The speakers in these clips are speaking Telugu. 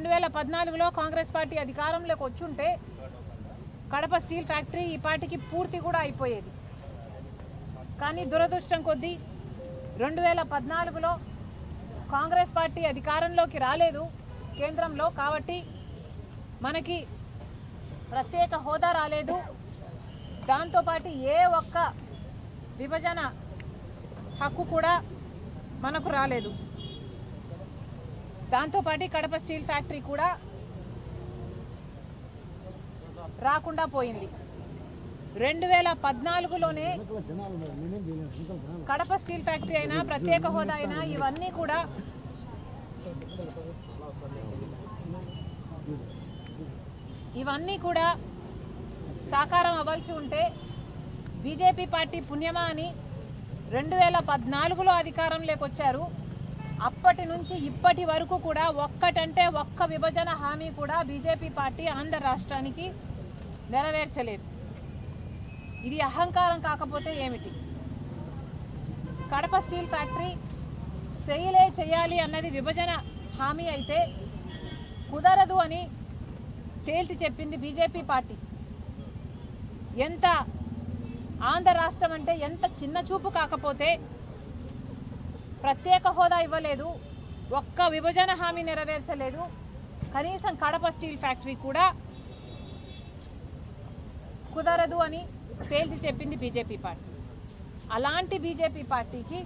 2014లో కాంగ్రెస్ పార్టీ అధికారంలోకి వచ్చుంటే కడప స్టీల్ ఫ్యాక్టరీ ఈ పార్టీకి పూర్తి కూడా అయిపోయేది. కానీ దురదృష్టం కొద్దీ 2014లో కాంగ్రెస్ పార్టీ అధికారంలోకి రాలేదు కేంద్రంలో, కాబట్టి మనకి ప్రత్యేక హోదా రాలేదు. దాంతోపాటు ఏ ఒక్క విభజన హక్కు కూడా మనకు రాలేదు. దాంతోపాటు కడప స్టీల్ ఫ్యాక్టరీ కూడా రాకుండా పోయింది. 2014లోనే కడప స్టీల్ ఫ్యాక్టరీ అయినా ప్రత్యేక హోదా అయినా ఇవన్నీ కూడా సాకారం అవ్వాల్సి ఉంటే బీజేపీ పార్టీ పుణ్యమా అని 2014లో అధికారంలోకి వచ్చారు. అప్పటి నుంచి ఇప్పటి వరకు కూడా ఒక్కటంటే ఒక్క విభజన హామీ కూడా బీజేపీ పార్టీ ఆంధ్ర రాష్ట్రానికి నెరవేర్చలేదు. ఇది అహంకారం కాకపోతే ఏమిటి? కడప స్టీల్ ఫ్యాక్టరీ చేయాలి అన్నది విభజన హామీ అయితే కుదరదు అని తేల్చి చెప్పింది బీజేపీ పార్టీ. ఎంత ఆంధ్ర రాష్ట్రం అంటే ఎంత చిన్న చూపు కాకపోతే ప్రత్యేక హోదా ఇవ్వలేదు, ఒక్క విభజన హామీ నెరవేర్చలేదు, కనీసం కడప స్టీల్ ఫ్యాక్టరీ కూడా కుదరదు అని తేల్చి చెప్పింది బీజేపీ పార్టీ. అలాంటి బీజేపీ పార్టీకి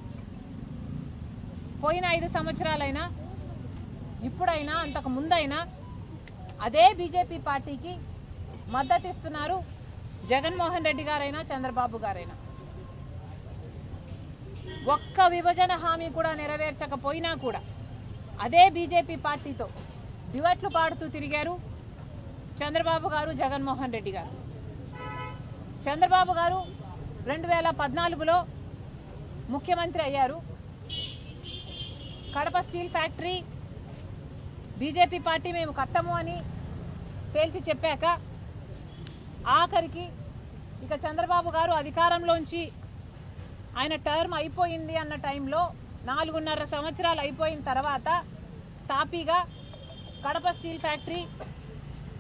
పోయిన 5 సంవత్సరాలైనా ఇప్పుడైనా అంతకు ముందైనా అదే బీజేపీ పార్టీకి మద్దతు ఇస్తున్నారు జగన్మోహన్ రెడ్డి గారైనా చంద్రబాబు గారైనా. ఒక్క విభజన హామీ కూడా నెరవేర్చకపోయినా కూడా అదే బీజేపీ పార్టీతో డివట్లు పాడుతూ తిరిగారు చంద్రబాబు గారు, జగన్మోహన్ రెడ్డి గారు. చంద్రబాబు గారు 2014లో ముఖ్యమంత్రి అయ్యారు. Kadapa steel factory BJP party మేము కట్టము అని తేల్చి చెప్పాక ఆఖరికి ఇక చంద్రబాబు గారు అధికారంలోంచి ఆయన టర్మ్ అయిపోయింది అన్న టైంలో 4.5 సంవత్సరాలు అయిపోయిన తర్వాత తాపీగా కడప స్టీల్ ఫ్యాక్టరీ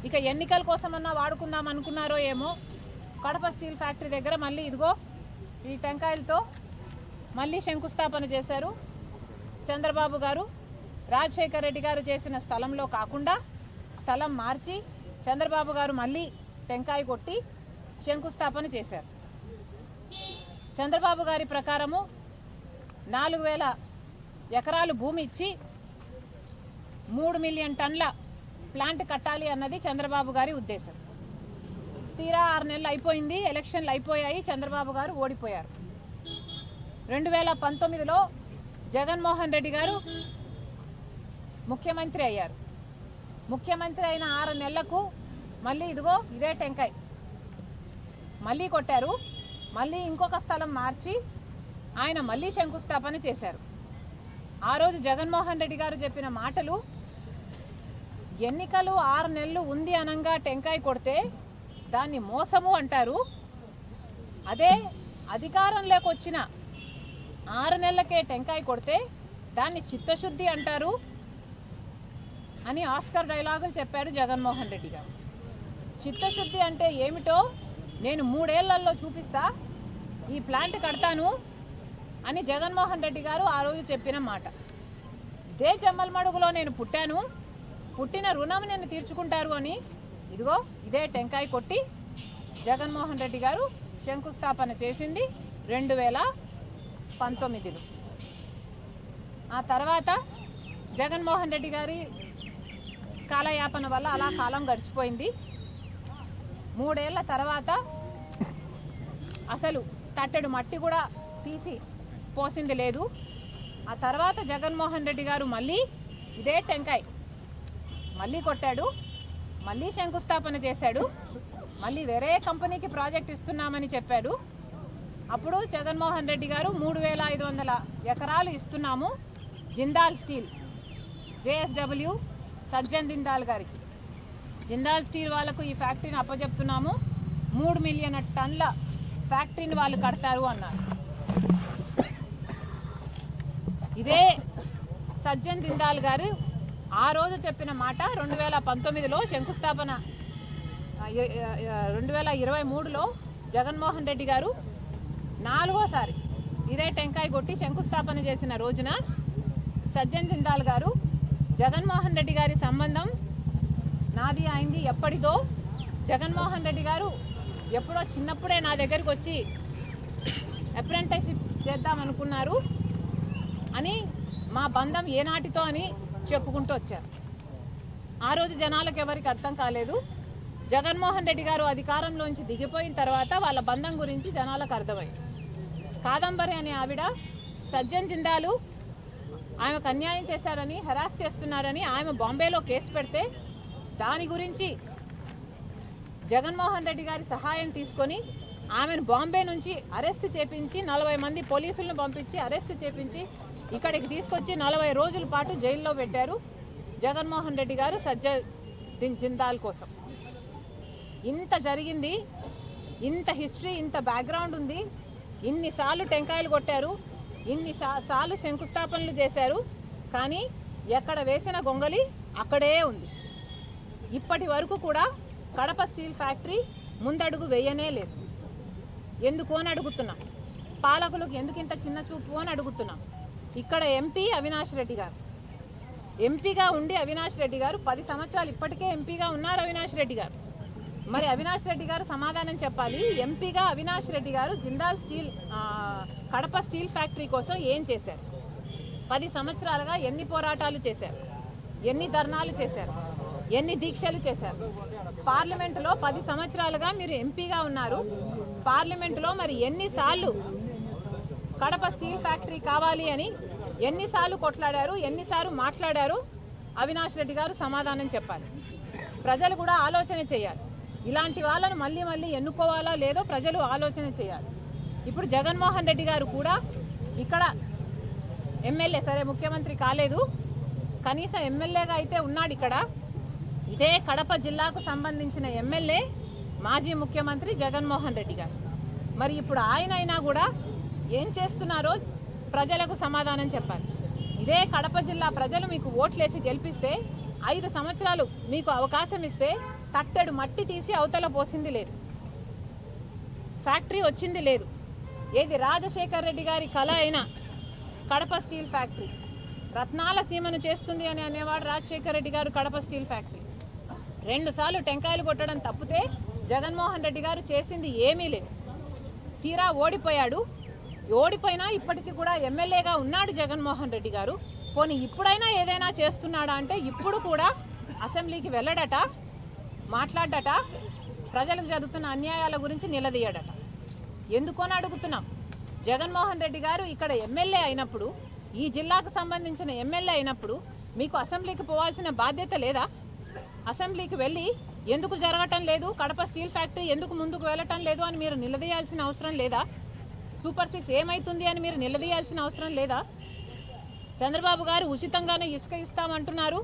ఇక ఎన్నికల కోసమన్నా వాడుకుందాం అనుకున్నారో ఏమో, కడప స్టీల్ ఫ్యాక్టరీ దగ్గర మళ్ళీ ఇదిగో ఈ టెంకాయలతో మళ్ళీ శంకుస్థాపన చేశారు చంద్రబాబు గారు. రాజశేఖర్ రెడ్డి గారు చేసిన స్థలంలో కాకుండా స్థలం మార్చి చంద్రబాబు గారు మళ్ళీ టెంకాయ కొట్టి శంకుస్థాపన చేశారు. చంద్రబాబు గారి ప్రకారము 4,000 ఎకరాలు భూమి ఇచ్చి 3 మిలియన్ టన్నుల ప్లాంట్ కట్టాలి అన్నది చంద్రబాబు గారి ఉద్దేశం. తీరా 6 నెలలు అయిపోయింది, ఎలక్షన్లు అయిపోయాయి, చంద్రబాబు గారు ఓడిపోయారు. 2019లో జగన్మోహన్ రెడ్డి గారు ముఖ్యమంత్రి అయ్యారు. ముఖ్యమంత్రి అయిన 6 నెలలకు మళ్ళీ ఇదిగో ఇదే టెంకాయ మళ్ళీ కొట్టారు. మళ్ళీ ఇంకొక స్థలం మార్చి ఆయన మళ్ళీ శంకుస్థాపన చేశారు. ఆ రోజు జగన్మోహన్ రెడ్డి గారు చెప్పిన మాటలు, ఎన్నికలు 6 నెలలు ఉంది అనంగా టెంకాయ కొడితే దాన్ని మోసము అంటారు, అదే అధికారంలోకి వచ్చిన 6 నెలలకే టెంకాయ కొడితే దాన్ని చిత్తశుద్ధి అంటారు అని ఆస్కర్ డైలాగులు చెప్పారు జగన్మోహన్ రెడ్డి గారు. చిత్తశుద్ధి అంటే ఏమిటో నేను 3 ఏళ్లలో చూపిస్తా, ఈ ప్లాంట్ కడతాను అని జగన్మోహన్ రెడ్డి గారు ఆ రోజు చెప్పిన మాట. ఇదే జమ్మలమడుగులో నేను పుట్టాను, పుట్టిన రుణం నేను తీర్చుకుంటారు అని ఇదిగో ఇదే టెంకాయ కొట్టి జగన్మోహన్ రెడ్డి గారు శంకుస్థాపన చేసింది 2019లో. ఆ తర్వాత జగన్మోహన్ రెడ్డి గారి కాలయాపన వల్ల అలా కాలం గడిచిపోయింది. 3 ఏళ్ల తర్వాత అసలు తట్టెడు మట్టి కూడా తీసి పోసింది లేదు. ఆ తర్వాత జగన్మోహన్ రెడ్డి గారు మళ్ళీ ఇదే టెంకాయ మళ్ళీ కొట్టాడు, మళ్ళీ శంకుస్థాపన చేశాడు, మళ్ళీ వేరే కంపెనీకి ప్రాజెక్ట్ ఇస్తున్నామని చెప్పాడు. అప్పుడు జగన్మోహన్ రెడ్డి గారు 3,500 ఎకరాలు ఇస్తున్నాము జిందాల్ స్టీల్, జేఎస్డబ్ల్యూ సజ్జన్ జిందాల్ గారికి, జిందాల్ స్టీల్ వాళ్ళకు ఈ ఫ్యాక్టరీని అప్పచెప్తున్నాము, 3 మిలియన్ టన్నుల ఫ్యాక్టరీని వాళ్ళు కడతారు అన్నారు. ఇదే సజ్జన్ జిందాల్ గారు ఆ రోజు చెప్పిన మాట 2019లో శంకుస్థాపన 2023లో జగన్మోహన్ రెడ్డి గారు 4వసారి ఇదే టెంకాయ కొట్టి శంకుస్థాపన చేసిన రోజున సజ్జన్ జిందాల్ గారు జగన్మోహన్ రెడ్డి గారి సంబంధం నాది అయింది ఎప్పటిదో, జగన్మోహన్ రెడ్డి గారు ఎప్పుడో చిన్నప్పుడే నా దగ్గరికి వచ్చి అప్రెంటిస్షిప్ చేద్దామనుకున్నారు అని, మా బంధం ఏనాటితో అని చెప్పుకుంటూ వచ్చారు. ఆ రోజు జనాలకు ఎవరికి అర్థం కాలేదు. జగన్మోహన్ రెడ్డి గారు అధికారంలోంచి దిగిపోయిన తర్వాత వాళ్ళ బంధం గురించి జనాలకు అర్థమైంది. కాదంబరి అనే ఆవిడ సజ్జన్ జిందాలు ఆమెకు అన్యాయం చేశారని, హెరాస్ చేస్తున్నారని ఆమె బాంబేలో కేసు పెడితే దాని గురించి జగన్మోహన్ రెడ్డి గారి సహాయం తీసుకొని ఆమెను బాంబే నుంచి అరెస్ట్ చేపించి 40 మంది పోలీసులను పంపించి అరెస్ట్ చేపించి ఇక్కడికి తీసుకొచ్చి 40 రోజుల పాటు జైల్లో పెట్టారు జగన్మోహన్ రెడ్డి గారు సజ్జన్ జిందాల్ కోసం. ఇంత జరిగింది, ఇంత హిస్టరీ, ఇంత బ్యాక్గ్రౌండ్ ఉంది. ఇన్నిసార్లు టెంకాయలు కొట్టారు, ఇన్నిసార్లు శంకుస్థాపనలు చేశారు, కానీ ఎక్కడ వేసిన గొంగలి అక్కడే ఉంది. ఇప్పటి వరకు కూడా కడప స్టీల్ ఫ్యాక్టరీ ముందడుగు వేయనే లేదు. ఎందుకు అని అడుగుతున్నాం. పాలకులకు ఎందుకు ఇంత చిన్న చూపు అని అడుగుతున్నాం. ఇక్కడ ఎంపీ అవినాష్ రెడ్డి గారు, ఎంపీగా ఉండి అవినాష్ రెడ్డి గారు 10 సంవత్సరాలు ఇప్పటికే ఎంపీగా ఉన్నారు అవినాష్ రెడ్డి గారు. మరి అవినాష్ రెడ్డి గారు సమాధానం చెప్పాలి. ఎంపీగా అవినాష్ రెడ్డి గారు Jindal steel Kadapa steel factory కోసం ఏం చేశారు? 10 సంవత్సరాలుగా ఎన్ని పోరాటాలు చేశారు, ఎన్ని ధర్నాలు చేశారు, ఎన్ని దీక్షలు చేశారు? పార్లమెంటులో 10 సంవత్సరాలుగా మీరు ఎంపీగా ఉన్నారు. పార్లమెంటులో మరి ఎన్నిసార్లు కడప స్టీల్ ఫ్యాక్టరీ కావాలి అని ఎన్నిసార్లు కొట్లాడారు, ఎన్నిసార్లు మాట్లాడారు? అవినాష్ రెడ్డి గారు సమాధానం చెప్పాలి. ప్రజలు కూడా ఆలోచన చేయాలి. ఇలాంటి వాళ్ళను మళ్ళీ మళ్ళీ ఎన్నుకోవాలా లేదో ప్రజలు ఆలోచన చేయాలి. ఇప్పుడు జగన్మోహన్ రెడ్డి గారు కూడా ఇక్కడ ఎమ్మెల్యే, సరే ముఖ్యమంత్రి కాలేదు, కనీసం ఎమ్మెల్యేగా అయితే ఉన్నాడు. ఇక్కడ ఇదే కడప జిల్లాకు సంబంధించిన ఎమ్మెల్యే మాజీ ముఖ్యమంత్రి జగన్మోహన్ రెడ్డి గారు. మరి ఇప్పుడు ఆయన అయినా కూడా ఏం చేస్తున్నారో ప్రజలకు సమాధానం చెప్పాలి. ఇదే కడప జిల్లా ప్రజలు మీకు ఓట్లేసి గెలిపిస్తే 5 సంవత్సరాలు మీకు అవకాశం ఇస్తే తట్టెడు మట్టి తీసి అవతల పోసింది లేదు, ఫ్యాక్టరీ వచ్చింది లేదు. ఏది రాజశేఖర్ రెడ్డి గారి కళ అయినా కడప స్టీల్ ఫ్యాక్టరీ రత్నాల సీమను చేస్తుంది అని అనేవాడు రాజశేఖర్ రెడ్డి గారు. కడప స్టీల్ ఫ్యాక్టరీ 2 సార్లు టెంకాయలు కొట్టడం తప్పితే జగన్మోహన్ రెడ్డి గారు చేసింది ఏమీ లేదు. తీరా ఓడిపోయాడు. ఓడిపోయినా ఇప్పటికీ కూడా ఎమ్మెల్యేగా ఉన్నాడు జగన్మోహన్ రెడ్డి గారు. పోనీ ఇప్పుడైనా ఏదైనా చేస్తున్నాడా అంటే ఇప్పుడు కూడా అసెంబ్లీకి వెళ్ళడట, మాట్లాడట, ప్రజలకు జరుగుతున్న అన్యాయాల గురించి నిలదీయడట. ఎందుకని అడుగుతున్నాం. జగన్మోహన్ రెడ్డి గారు ఇక్కడ ఎమ్మెల్యే అయినప్పుడు, ఈ జిల్లాకు సంబంధించిన ఎమ్మెల్యే అయినప్పుడు మీకు అసెంబ్లీకి పోవాల్సిన బాధ్యత లేదా? అసెంబ్లీకి వెళ్ళి ఎందుకు జరగటం లేదు, కడప స్టీల్ ఫ్యాక్టరీ ఎందుకు ముందుకు వెళ్ళటం లేదు అని మీరు నిలదీయాల్సిన అవసరం లేదా? సూపర్ 6 ఏమవుతుంది అని మీరు నిలదీయాల్సిన అవసరం లేదా? చంద్రబాబు గారు ఉచితంగానే ఇసుక ఇస్తామంటున్నారు.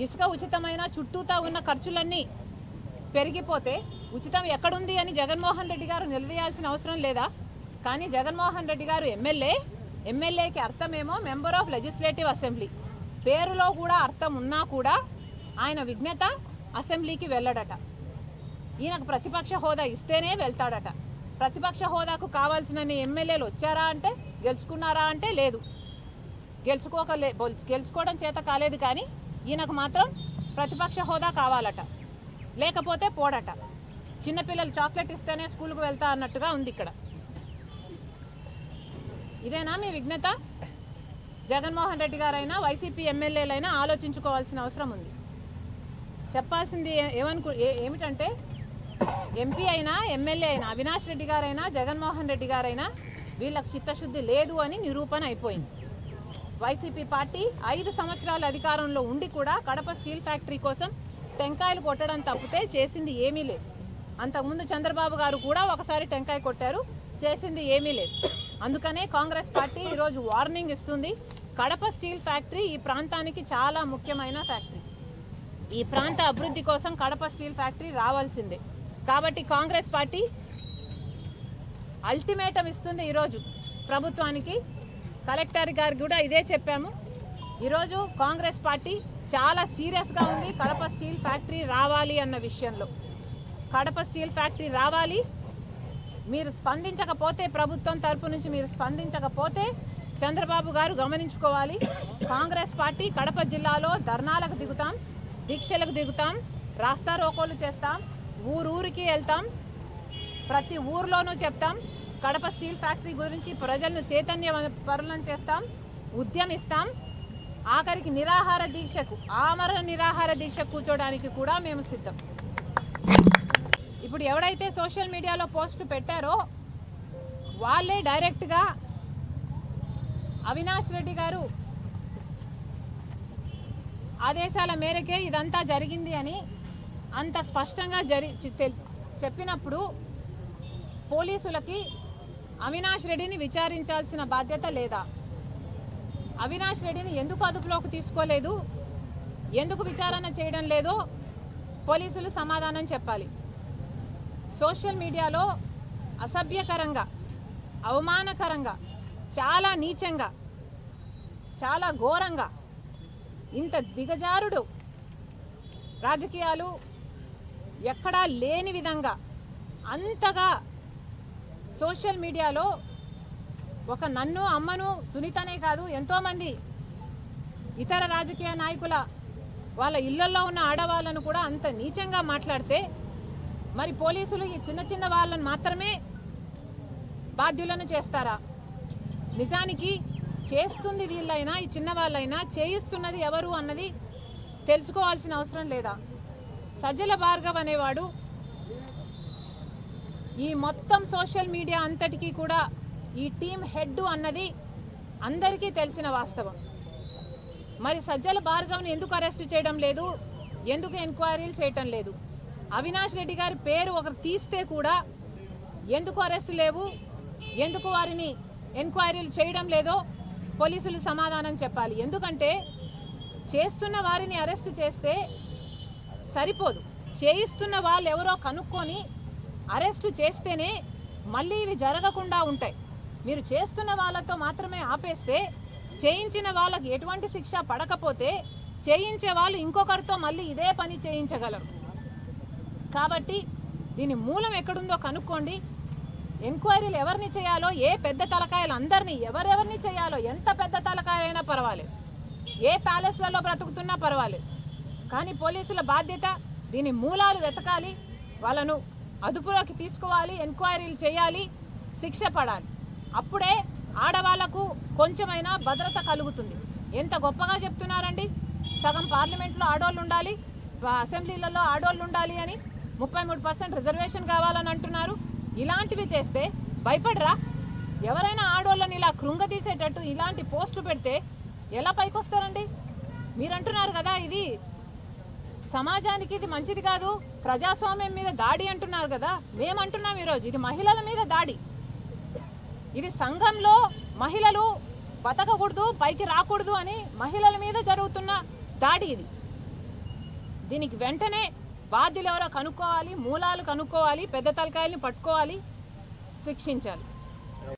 ఇసుక ఉచితమైన చుట్టూతా ఉన్న ఖర్చులన్నీ పెరిగిపోతే ఉచితం ఎక్కడుంది అని జగన్మోహన్ రెడ్డి గారు నిలదీయాల్సిన అవసరం లేదా? కానీ జగన్మోహన్ రెడ్డి గారు ఎమ్మెల్యేకి అర్థమేమో మెంబర్ ఆఫ్ లెజిస్లేటివ్ అసెంబ్లీ, పేరులో కూడా అర్థం ఉన్నా కూడా ఆయన విజ్ఞత అసెంబ్లీకి వెళ్ళడట. ఈయనకు ప్రతిపక్ష హోదా ఇస్తేనే వెళ్తాడట. ప్రతిపక్ష హోదాకు కావాల్సిన ఎమ్మెల్యేలు వచ్చారా అంటే, గెలుచుకున్నారా అంటే లేదు, గెలుచుకోవడం చేత కాలేదు. కానీ ఈయనకు మాత్రం ప్రతిపక్ష హోదా కావాలట, లేకపోతే పోడట. చిన్నపిల్లలు చాక్లెట్ ఇస్తేనే స్కూల్కు వెళ్తా అన్నట్టుగా ఉంది ఇక్కడ. ఇదేనా మీ విజ్ఞత? జగన్మోహన్ రెడ్డి గారైనా వైసీపీ ఎమ్మెల్యేలైనా ఆలోచించుకోవాల్సిన అవసరం ఉంది. చెప్పాల్సింది ఏమిటంటే ఎంపీ అయినా ఎమ్మెల్యే అయినా అవినాష్ రెడ్డి గారైనా జగన్మోహన్ రెడ్డి గారైనా వీళ్ళకి చిత్తశుద్ధి లేదు అని నిరూపణ అయిపోయింది. వైసీపీ పార్టీ 5 సంవత్సరాల అధికారంలో ఉండి కూడా కడప స్టీల్ ఫ్యాక్టరీ కోసం టెంకాయలు కొట్టడం తప్పితే చేసింది ఏమీ లేదు. అంతకుముందు చంద్రబాబు గారు కూడా ఒకసారి టెంకాయ కొట్టారు, చేసింది ఏమీ లేదు. అందుకనే కాంగ్రెస్ పార్టీ ఈరోజు వార్నింగ్ ఇస్తుంది. కడప స్టీల్ ఫ్యాక్టరీ ఈ ప్రాంతానికి చాలా ముఖ్యమైన ఫ్యాక్టరీ. ఈ ప్రాంత అభివృద్ధి కోసం కడప స్టీల్ ఫ్యాక్టరీ రావాల్సిందే. కాబట్టి కాంగ్రెస్ పార్టీ అల్టిమేటం ఇస్తుంది ఈరోజు ప్రభుత్వానికి. కలెక్టర్ గారికి కూడా ఇదే చెప్పాము. ఈరోజు కాంగ్రెస్ పార్టీ చాలా సీరియస్గా ఉంది కడప స్టీల్ ఫ్యాక్టరీ రావాలి అన్న విషయంలో. కడప స్టీల్ ఫ్యాక్టరీ రావాలి. మీరు స్పందించకపోతే, ప్రభుత్వం తరపు నుంచి మీరు స్పందించకపోతే చంద్రబాబు గారు గమనించుకోవాలి. కాంగ్రెస్ పార్టీ కడప జిల్లాలో ధర్నాలకు దిగుతాం, దీక్షలకు దిగుతాం, రాస్తారోకోలు చేస్తాం, ఊరూరికి వెళ్తాం, ప్రతి ఊర్లోనూ చెప్తాం. కడప స్టీల్ ఫ్యాక్టరీ గురించి ప్రజలను చైతన్యపరులను చేస్తాం, ఉద్యమిస్తాం. ఆఖరికి నిరాహార దీక్షకు, ఆమరణ నిరాహార దీక్ష కూర్చోడానికి కూడా మేము సిద్ధం. ఇప్పుడు ఎవడైతే సోషల్ మీడియాలో పోస్టులు పెట్టారో వాళ్ళే డైరెక్ట్గా అవినాష్ రెడ్డి గారు ఆదేశాల మేరకే ఇదంతా జరిగింది అని అంత స్పష్టంగా చెప్పినప్పుడు పోలీసులకి అవినాష్ రెడ్డిని విచారించాల్సిన బాధ్యత లేదా? అవినాష్ రెడ్డిని ఎందుకు అదుపులోకి తీసుకోలేదు, ఎందుకు విచారణ చేయడం లేదో పోలీసులు సమాధానం చెప్పాలి. సోషల్ మీడియాలో అసభ్యకరంగా, అవమానకరంగా, చాలా నీచంగా, చాలా ఘోరంగా, ఇంత దిగజారుడు రాజకీయాలు ఎక్కడా లేని విధంగా అంతగా సోషల్ మీడియాలో ఒక నన్ను, అమ్మను, సునీతనే కాదు ఎంతోమంది ఇతర రాజకీయ నాయకుల వాళ్ళ ఇళ్లలో ఉన్న ఆడవాళ్ళను కూడా అంత నీచంగా మాట్లాడితే మరి పోలీసులు ఈ చిన్న చిన్న వాళ్ళను మాత్రమే బాధ్యులను చేస్తారా? నిజానికి చేస్తుంది వీళ్ళైనా, ఈ చిన్న వాళ్ళైనా, చేయిస్తున్నది ఎవరు అన్నది తెలుసుకోవాల్సిన అవసరం లేదా? సజ్జల భార్గవ్ అనేవాడు ఈ మొత్తం సోషల్ మీడియా అంతటికీ కూడా ఈ టీం హెడ్ అన్నది అందరికీ తెలిసిన వాస్తవం. మరి సజ్జల భార్గవ్ని ఎందుకు అరెస్ట్ చేయడం లేదు, ఎందుకు ఎంక్వైరీలు చేయటం లేదు? అవినాష్ రెడ్డి గారి పేరు ఒకరు తీస్తే కూడా ఎందుకు అరెస్ట్ లేవు, ఎందుకు వారిని ఎంక్వైరీలు చేయడం లేదో పోలీసులు సమాధానం చెప్పాలి. ఎందుకంటే చేస్తున్న వారిని అరెస్ట్ చేస్తే సరిపోదు, చేయిస్తున్న వాళ్ళు ఎవరో కనుక్కొని అరెస్టు చేస్తేనే మళ్ళీ ఇవి జరగకుండా ఉంటాయి. మీరు చేస్తున్న వాళ్ళతో మాత్రమే ఆపేస్తే, చేయించిన వాళ్ళకి ఎటువంటి శిక్ష పడకపోతే చేయించే వాళ్ళు ఇంకొకరితో మళ్ళీ ఇదే పని చేయించగలరు. కాబట్టి దీని మూలం ఎక్కడుందో కనుక్కోండి. ఎంక్వైరీలు ఎవరిని చేయాలో, ఏ పెద్ద తలకాయలు అందరినీ ఎవరెవరిని చేయాలో, ఎంత పెద్ద తలకాయలైనా పర్వాలేదు, ఏ ప్యాలెస్లలో బ్రతుకుతున్నా పర్వాలేదు, కానీ పోలీసుల బాధ్యత దీని మూలాలు వెతకాలి, వాళ్ళను అదుపులోకి తీసుకోవాలి, ఎంక్వైరీలు చేయాలి, శిక్ష పడాలి. అప్పుడే ఆడవాళ్లకు కొంచెమైనా భద్రత కలుగుతుంది. ఎంత గొప్పగా చెప్తున్నారండి, సగం పార్లమెంట్లో ఆడోళ్ళు ఉండాలి, అసెంబ్లీలలో ఆడోళ్ళు ఉండాలి అని, 33% రిజర్వేషన్ కావాలని అంటున్నారు. ఇలాంటివి చేస్తే భయపడరా? ఎవరైనా ఆడోళ్ళని ఇలా కృంగతీసేటట్టు ఇలాంటి పోస్టులు పెడితే ఎలా పైకొస్తారండి? మీరు అంటున్నారు కదా ఇది సమాజానికి ఇది మంచిది కాదు, ప్రజాస్వామ్యం మీద దాడి అంటున్నారు కదా. మేమంటున్నాం ఈరోజు ఇది మహిళల మీద దాడి. ఇది సంఘంలో మహిళలు బతకకూడదు, పైకి రాకూడదు అని మహిళల మీద జరుగుతున్న దాడి ఇది. దీనికి వెంటనే బాధ్యులు ఎవరో కనుక్కోవాలి, మూలాలు కనుక్కోవాలి, పెద్ద తలకాయల్ని పట్టుకోవాలి, శిక్షించాలి.